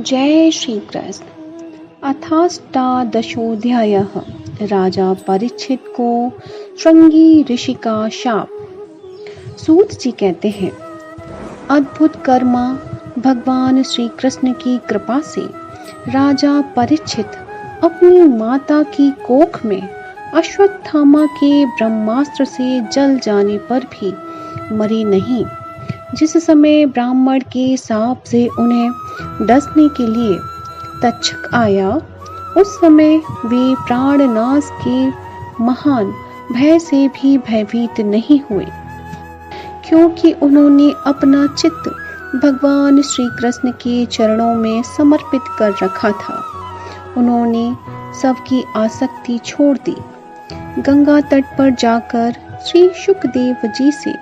जय श्री कृष्ण। अथाष्टादशोऽध्यायः। राजा परीक्षित को श्रृंगी ऋषि का शाप। सूत जी कहते हैं, अद्भुत कर्मा भगवान श्री कृष्ण की कृपा से राजा परीक्षित अपनी माता की कोख में अश्वत्थामा के ब्रह्मास्त्र से जल जाने पर भी मरी नहीं। जिस समय ब्राह्मण के शाप से उन्हें डसने के लिए तक्षक आया, उस समय वे प्राणनाश के महान भय से भी भयभीत नहीं हुए, क्योंकि उन्होंने अपना चित्त भगवान श्री कृष्ण के चरणों में समर्पित कर रखा था। उन्होंने सबकी आसक्ति छोड़ दी। गंगा तट पर जाकर श्री शुकदेव जी से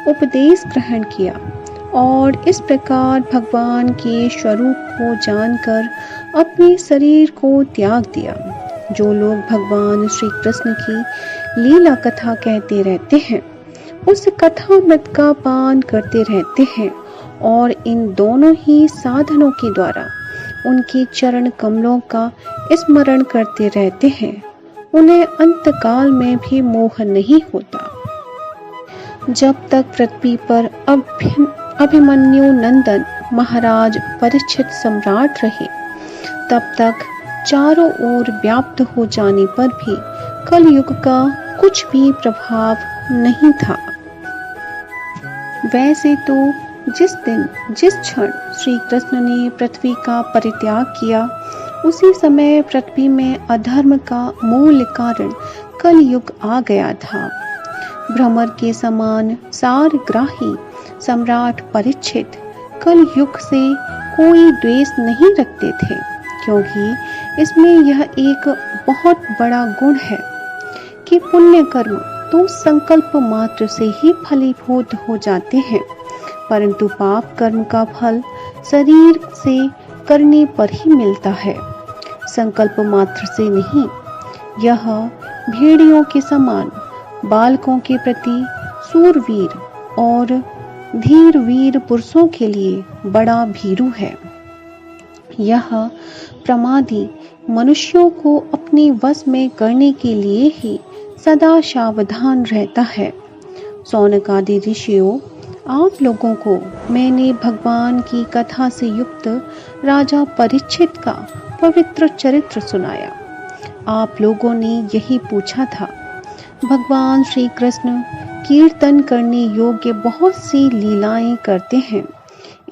उपदेश ग्रहण किया और इस प्रकार भगवान के स्वरूप को जानकर अपने शरीर को त्याग दिया। जो लोग भगवान श्री कृष्ण की लीला कथा कहते रहते हैं, उस कथामृत का पान करते रहते हैं और इन दोनों ही साधनों के द्वारा उनके चरण कमलों का स्मरण करते रहते हैं, उन्हें अंतकाल में भी मोह नहीं होता। जब तक पृथ्वी पर अभिमन्यु नंदन महाराज परीक्षित सम्राट रहे, तब तक चारों ओर व्याप्त हो जाने पर भी कलयुग का कुछ भी प्रभाव नहीं था। वैसे तो जिस दिन जिस क्षण श्री कृष्ण ने पृथ्वी का परित्याग किया, उसी समय पृथ्वी में अधर्म का मूल कारण कलयुग आ गया था। भ्रमर के समान सारग्राही सम्राट परीक्षित कलयुग से कोई द्वेष नहीं रखते थे, क्योंकि इसमें यह एक बहुत बड़ा गुण है कि पुण्य कर्म तो संकल्प मात्र से ही फलीभूत हो जाते हैं, परंतु पाप कर्म का फल शरीर से करने पर ही मिलता है, संकल्प मात्र से नहीं। यह भेड़ियों के समान बालकों के प्रति सूरवीर और धीर वीर पुरुषों के लिए बड़ा भीरू है। यह प्रमादी मनुष्यों को अपने वश में करने के लिए ही सदा सावधान रहता है। सौनक आदि ऋषियों, आप लोगों को मैंने भगवान की कथा से युक्त राजा परीक्षित का पवित्र चरित्र सुनाया। आप लोगों ने यही पूछा था। भगवान श्री कृष्ण कीर्तन करने योग्य बहुत सी लीलाएं करते हैं,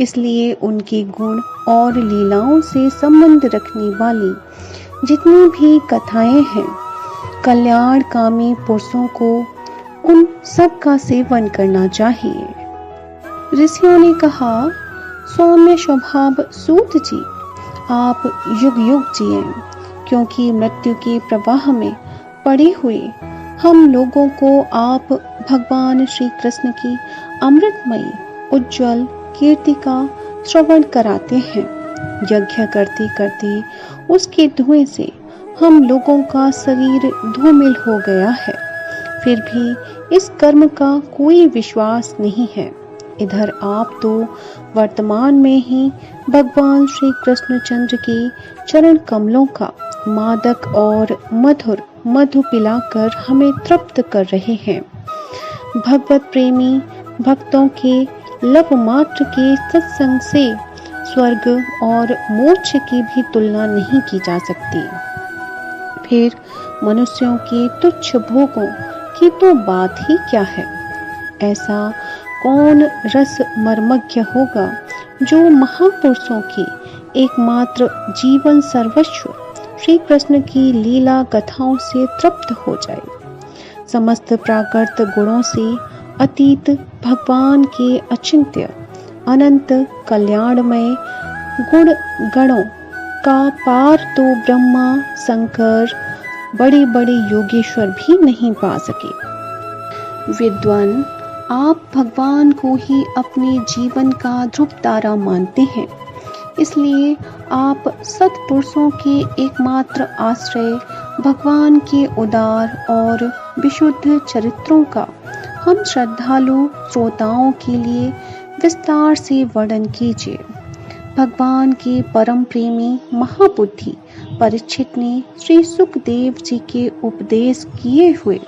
इसलिए उनके गुण और लीलाओं से संबंध रखने वाली जितनी भी कथाएं हैं, कल्याणकामी पुरुषों को उन सब का सेवन करना चाहिए। ऋषियों ने कहा, सौम्य स्वभाव सूत जी, आप युग युग जिए, क्योंकि मृत्यु के प्रवाह में पड़े हुए हम लोगों को आप भगवान श्री कृष्ण की अमृतमयी उज्जवल कीर्ति का श्रवण कराते हैं। यज्ञ करते करते उसके धुएं से हम लोगों का शरीर धूमिल हो गया है, फिर भी इस कर्म का कोई विश्वास नहीं है। इधर आप तो वर्तमान में ही भगवान श्री कृष्णचंद्र के चरण कमलों का मादक और मधुर मधु पिलाकर हमें तृप्त कर रहे हैं। भगवत प्रेमी भक्तों के लव मात्र के सत्संग से स्वर्ग और मोक्ष की भी तुलना नहीं की जा सकती। फिर मनुष्यों के तुच्छ भोगों की तो बात ही क्या है। ऐसा कौन रस मर्मज्ञ होगा जो महापुरुषों की एकमात्र जीवन सर्वस्व श्री कृष्ण की लीला कथाओं से तृप्त हो जाए। समस्त प्राकृत गुणों से अतीत भगवान के अचिंत्य अनंत कल्याणमय गुण गणों का पार तो ब्रह्मा शंकर बड़े बड़े योगेश्वर भी नहीं पा सके। विद्वान, आप भगवान को ही अपने जीवन का ध्रुव तारा मानते हैं, इसलिए आप सत्पुरुषों के एकमात्र आश्रय भगवान के उदार और विशुद्ध चरित्रों का हम श्रद्धालु श्रोताओं के लिए विस्तार से वर्णन कीजिए। भगवान के परम प्रेमी महाबुद्धि परीक्षित ने श्री सुखदेव जी के उपदेश किए हुए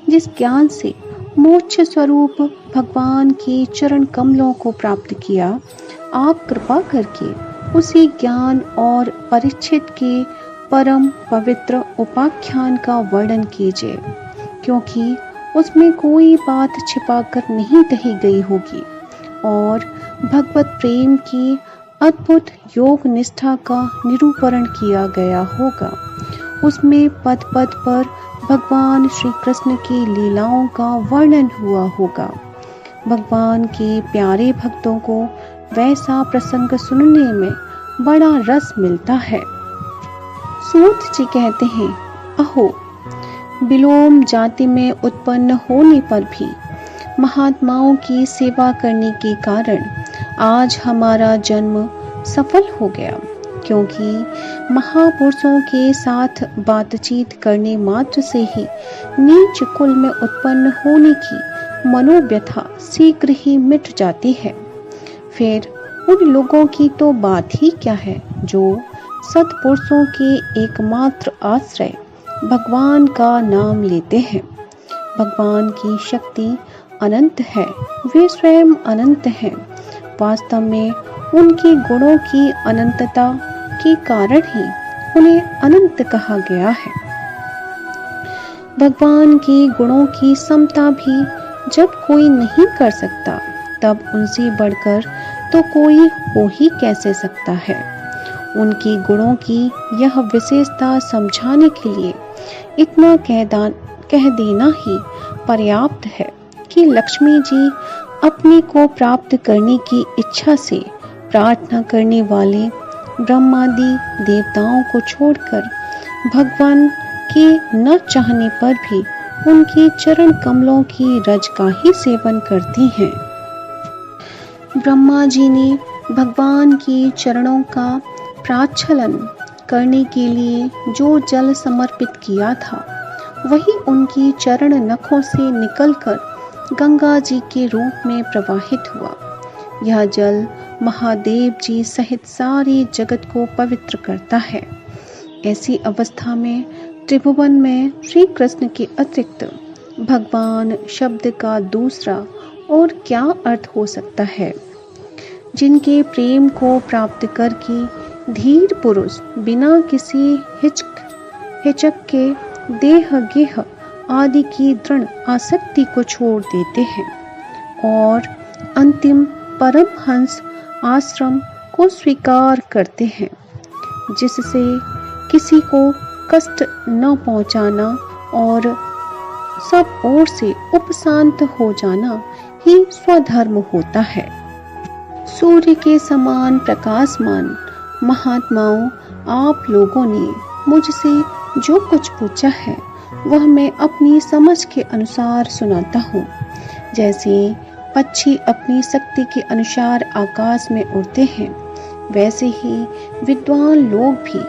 जिस ज्ञान से मोक्ष स्वरूप भगवान के चरण कमलों को प्राप्त किया, आप कृपा करके उसी ज्ञान और परीक्षित के परम पवित्र उपाख्यान का वर्णन कीजिए, क्योंकि उसमें कोई बात छिपाकर नहीं कही गई होगी और भगवत प्रेम की अद्भुत योग निष्ठा का निरूपण किया गया होगा। उसमें पद पद पर भगवान श्री कृष्ण की लीलाओं का वर्णन हुआ होगा। भगवान के प्यारे भक्तों को वैसा प्रसंग सुनने में बड़ा रस मिलता है। सूत जी कहते हैं, अहो, विलोम जाति में उत्पन्न होने पर भी महात्माओं की सेवा करने के कारण आज हमारा जन्म सफल हो गया, क्योंकि महापुरुषों के साथ बातचीत करने मात्र से ही नीच कुल में उत्पन्न होने की मनोव्यथा शीघ्र ही मिट जाती है। फिर उन लोगों की तो बात ही क्या है जो सत्पुरुषों के एकमात्र आश्रय भगवान का नाम लेते हैं। भगवान की शक्ति अनंत है, वे स्वयं अनंत हैं। वास्तव में उनके गुणों की अनंतता के कारण ही उन्हें अनंत कहा गया है। भगवान के गुणों की समता भी जब कोई नहीं कर सकता, तब उनसे बढ़कर तो कोई हो ही कैसे सकता है। उनके गुणों की यह विशेषता समझाने के लिए इतना कह देना ही पर्याप्त है कि लक्ष्मी जी अपने को प्राप्त करने की इच्छा से प्रार्थना करने वाले ब्रह्मादि देवताओं को छोड़कर भगवान के न चाहने पर भी उनके चरण कमलों की रज का ही सेवन करती हैं। ब्रह्मा जी ने भगवान के चरणों का प्राच्छलन करने के लिए जो जल समर्पित किया था, वही उनकी चरण नखों से निकलकर गंगा जी के रूप में प्रवाहित हुआ। यह जल महादेव जी सहित सारे जगत को पवित्र करता है। ऐसी अवस्था में त्रिभुवन में श्री कृष्ण के अतिरिक्त भगवान शब्द का दूसरा और क्या अर्थ हो सकता है। जिनके प्रेम को प्राप्त करके धीर पुरुष बिना किसी हिचक के देह गेह आदि की दृढ़ आसक्ति को छोड़ देते हैं और अंतिम परमहंस आश्रम को स्वीकार करते हैं, जिससे किसी को कष्ट न पहुंचाना और सब ओर से उपशांत हो जाना ही स्वधर्म होता है। सूर्य के समान प्रकाशमान महात्माओं, आप लोगों ने मुझसे जो कुछ पूछा है वह मैं अपनी समझ के अनुसार सुनाता हूँ। जैसे पक्षी अपनी शक्ति के अनुसार आकाश में उड़ते हैं, वैसे ही विद्वान लोग भी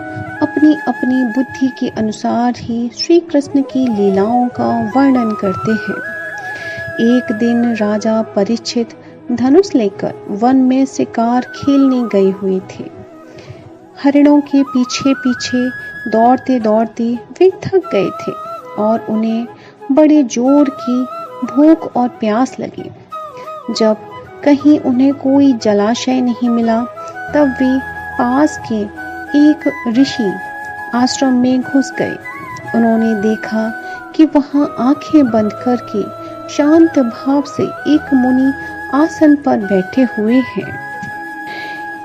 अपनी अपनी बुद्धि के अनुसार ही श्री कृष्ण की लीलाओं का वर्णन करते हैं। एक दिन राजा परीक्षित धनुष लेकर वन में शिकार खेलने गए हुए थे। हरिणों के पीछे पीछे दौड़ते दौड़ते वे थक गए थे और उन्हें बड़े जोर की भूख और प्यास लगी। जब कहीं उन्हें कोई जलाशय नहीं मिला, तब वे पास के एक ऋषि आश्रम में घुस गए। उन्होंने देखा कि वहां आंखें बंद करके शांत भाव से एक मुनि आसन पर बैठे हुए हैं।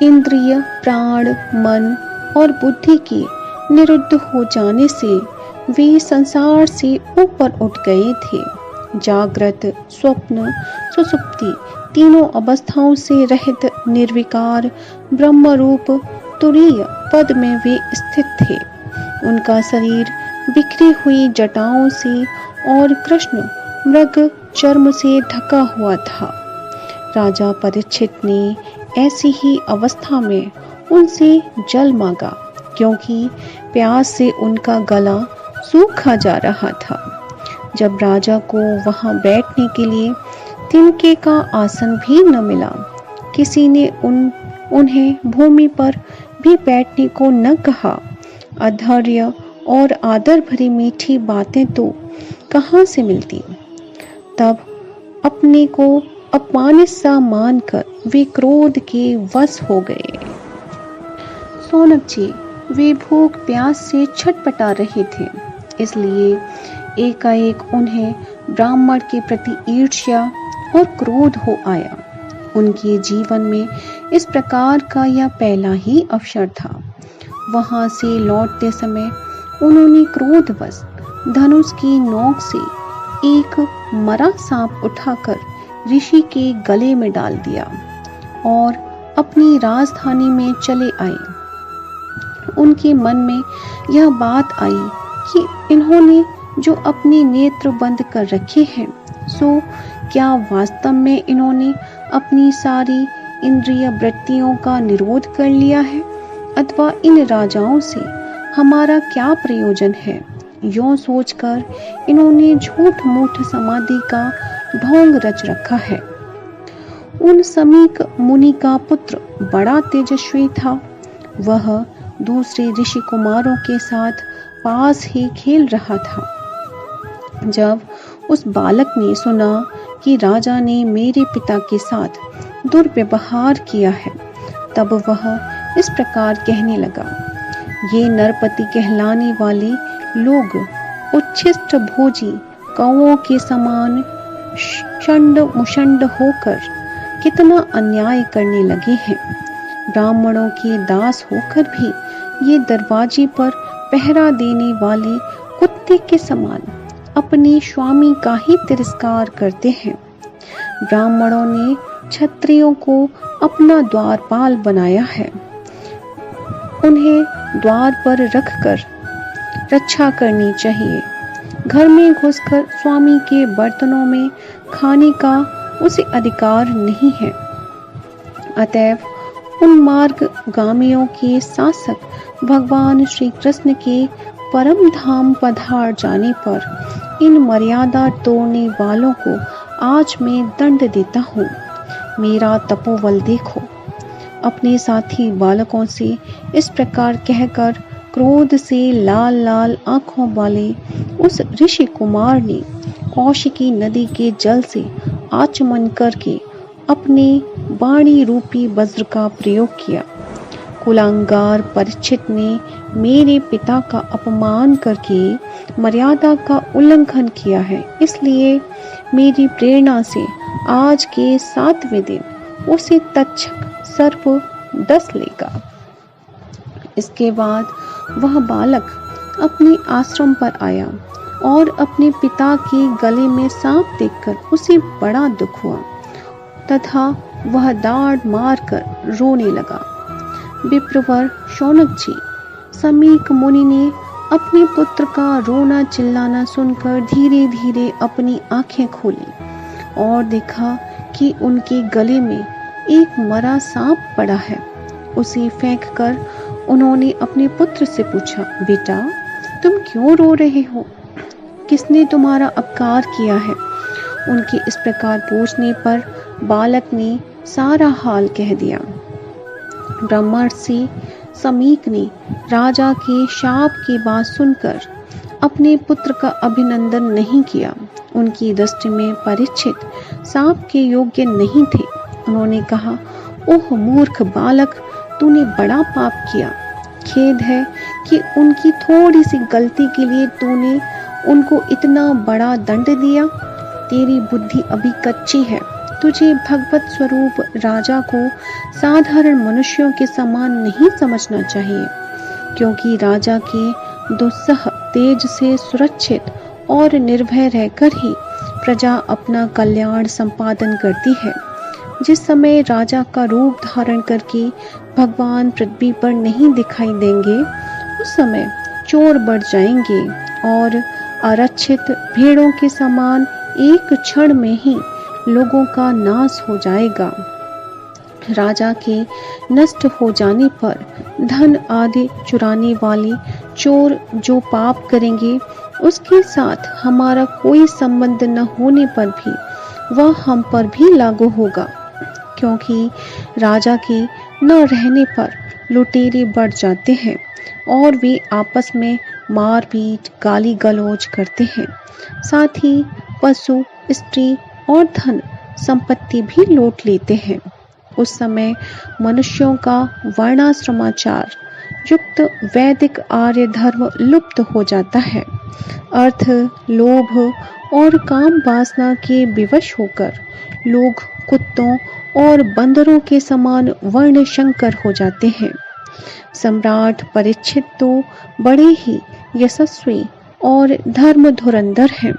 इंद्रिय, प्राण, मन और बुद्धि के निरुद्ध हो जाने से वे संसार से ऊपर उठ गए थे। जागृत, स्वप्न, सुषुप्ति तीनों अवस्थाओं से रहित निर्विकार ब्रह्म रूप तुरीय पद में वे स्थित थे। उनका शरीर बिखरी हुई जटाओं से और कृष्ण मृग चर्म से ढका हुआ था। राजा परीक्षित ने ऐसी ही अवस्था में उनसे जल मांगा, क्योंकि प्यास से उनका गला सूखा जा रहा था। जब राजा को वहां बैठने के लिए तिनके का आसन भी न मिला, किसी ने उन्हें भूमि पर भी बैठने को न कहा। अधैर्य और आदर भरी मीठी बातें तो कहाँ से मिलती। तब अपने को अपमानित सा मानकर वे क्रोध के वश हो गए। सोनक जी वे भूख प्यास से छटपटा रहे थे, इसलिए एकाएक उन्हें ब्राह्मण के प्रति ईर्ष्या और क्रोध हो आया। उनके जीवन में इस प्रकार का यह पहला ही अवसर था। वहां से लौटते समय उन्होंने क्रोधवश धनुष की नोक से एक मरा सांप उठाकर ऋषि के गले में डाल दिया और अपनी राजधानी में चले आए। उनके मन में यह बात आई कि इन्होंने जो अपने नेत्र बंद कर रखे हैं, सो क्या वास्तव में इन्होंने अपनी सारी इंद्रिय वृत्तियों का निरोध कर लिया है, अथवा इन राजाओं से हमारा क्या प्रयोजन है। यूं सोचकर इन्होंने झूठ मूठ समाधि का ढोंग रच रखा है। उन समीक मुनि का पुत्र बड़ा तेजस्वी था। वह दूसरे ऋषि कुमारों के साथ पास ही खेल रहा था। जब उस बालक ने सुना कि राजा ने मेरे पिता के साथ दुर्व्यवहार किया है, तब वह इस प्रकार कहने लगा, ये नरपति कहलाने वाले लोग उच्छिष्ट भोजी कौओं के समान चंड मुशंड होकर कितना अन्याय करने लगे हैं। ब्राह्मणों के दास होकर भी ये दरवाजे पर पहरा देने वाले कुत्ते के समान अपने स्वामी का ही तिरस्कार करते हैं। ब्राह्मणों ने क्षत्रियों को अपना द्वारपाल बनाया है। उन्हें द्वार पर रखकर रक्षा करनी चाहिए। घर में घुसकर स्वामी के बर्तनों में खाने का उसे अधिकार नहीं है। अतएव उन मार्गगामियों के शासक भगवान श्री कृष्ण के परम धाम पधार जाने पर इन मर्यादा तोड़ने वालों को आज मैं दंड देता हूँ। मेरा तपोबल देखो। अपने साथी बालकों से इस प्रकार कहकर क्रोध से लाल लाल आंखों वाले उस ऋषि कुमार ने कौशिकी नदी के जल से आचमन करके अपने वाणी रूपी वज्र का प्रयोग किया। कुलांगार परीक्षित ने मेरे पिता का अपमान करके मर्यादा का उल्लंघन किया है, इसलिए मेरी प्रेरणा से आज के 7वें दिन उसे तक्षक सर्प डस लेगा। इसके बाद वह बालक अपने आश्रम पर आया और अपने पिता के गले में सांप देखकर उसे बड़ा दुख हुआ तथा वह दाढ़ मारकर रोने लगा। विप्रवर शौनक जी, समीक मुनि ने अपने पुत्र का रोना चिल्लाना सुनकर धीरे धीरे अपनी आंखें खोली और देखा कि उनके गले में एक मरा सांप पड़ा है। उसे फेंककर उन्होंने अपने पुत्र से पूछा, बेटा तुम क्यों रो रहे हो? किसने तुम्हारा अपकार किया है? उनके इस प्रकार पूछने पर बालक ने सारा हाल कह दिया। ब्रह्मर्षि समीक ने राजा के शाप की बात सुनकर अपने पुत्र का अभिनंदन नहीं किया। उनकी दृष्टि में परीक्षित सांप के योग्य नहीं थे। उन्होंने कहा, ओह मूर्ख बालक, तूने बड़ा पाप किया। खेद है कि उनकी थोड़ी सी गलती के लिए तूने उनको इतना बड़ा दंड दिया। तेरी बुद्धि अभी कच्ची है। तुझे भगवत स्वरूप राजा को साधारण मनुष्यों के समान नहीं समझना चाहिए, क्योंकि राजा के दुस्सह तेज से सुरक्षित और निर्भय रहकर ही प्रजा अपना कल्याण संपादन करती है। जिस समय राजा का रूप धारण करके भगवान पृथ्वी पर नहीं दिखाई देंगे, उस समय चोर बढ़ जाएंगे और आरक्षित भेड़ों के समान एक क्षण में ही लोगों का नाश हो जाएगा। राजा के नष्ट हो जाने पर धन आदि चुराने वाले चोर जो पाप करेंगे, उसके साथ हमारा कोई संबंध न होने पर भी वह हम पर भी लागू होगा। क्योंकि राजा के न रहने पर लुटेरे बढ़ जाते हैं और वे आपस में मारपीट गाली गलौज करते हैं। साथ ही पशु, स्त्री और धन संपत्ति भी लूट लेते हैं। उस समय मनुष्यों का वर्णाश्रमाचार युक्त वैदिक आर्य धर्म लुप्त हो जाता है। अर्थ, लोभ और काम वासना के विवश होकर लोग कुत्तों और बंदरों के समान वर्णशंकर हो जाते हैं। सम्राट परीक्षित तो बड़े ही यशस्वी और धर्म धुरंधर हैं।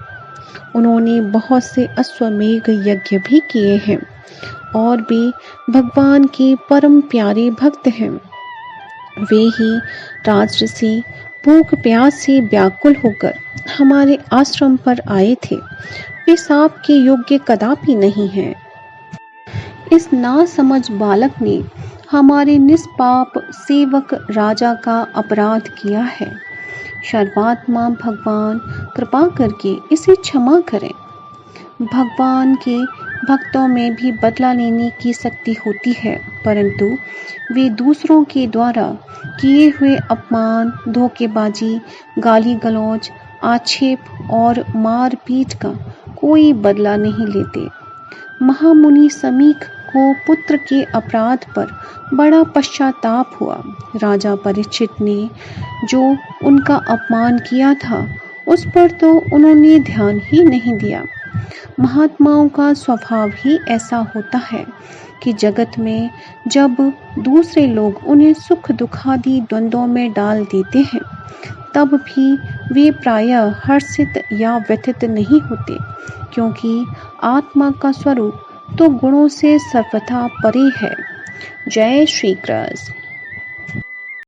उन्होंने बहुत से अश्वमेध यज्ञ भी किए हैं और वे भगवान के परम प्यारे भक्त हैं। वे ही राजऋषि भूख प्यास से व्याकुल होकर हमारे आश्रम पर आए थे। वे सांप के योग्य कदापि नहीं हैं। इस नासमझ बालक ने हमारे निष्पाप सेवक राजा का अपराध किया है। सर्वात्मा भगवान कृपा करके इसे क्षमा करें। भगवान के भक्तों में भी बदला लेने की शक्ति होती है, परंतु वे दूसरों के द्वारा किए हुए अपमान, धोखेबाजी, गाली गलौज, आक्षेप और मारपीट का कोई बदला नहीं लेते। महामुनि समीक को पुत्र के अपराध पर बड़ा पश्चाताप हुआ। राजा परीक्षित ने जो उनका अपमान किया था उस पर तो उन्होंने ध्यान ही नहीं दिया। महात्माओं का स्वभाव ही ऐसा होता है कि जगत में जब दूसरे लोग उन्हें सुख दुखादि द्वंद्वों में डाल देते हैं तब भी वे प्रायः हर्षित या व्यथित नहीं होते, क्योंकि आत्मा का स्वरूप तो गुणों से सर्वथा परे है। जय श्री कृष्ण।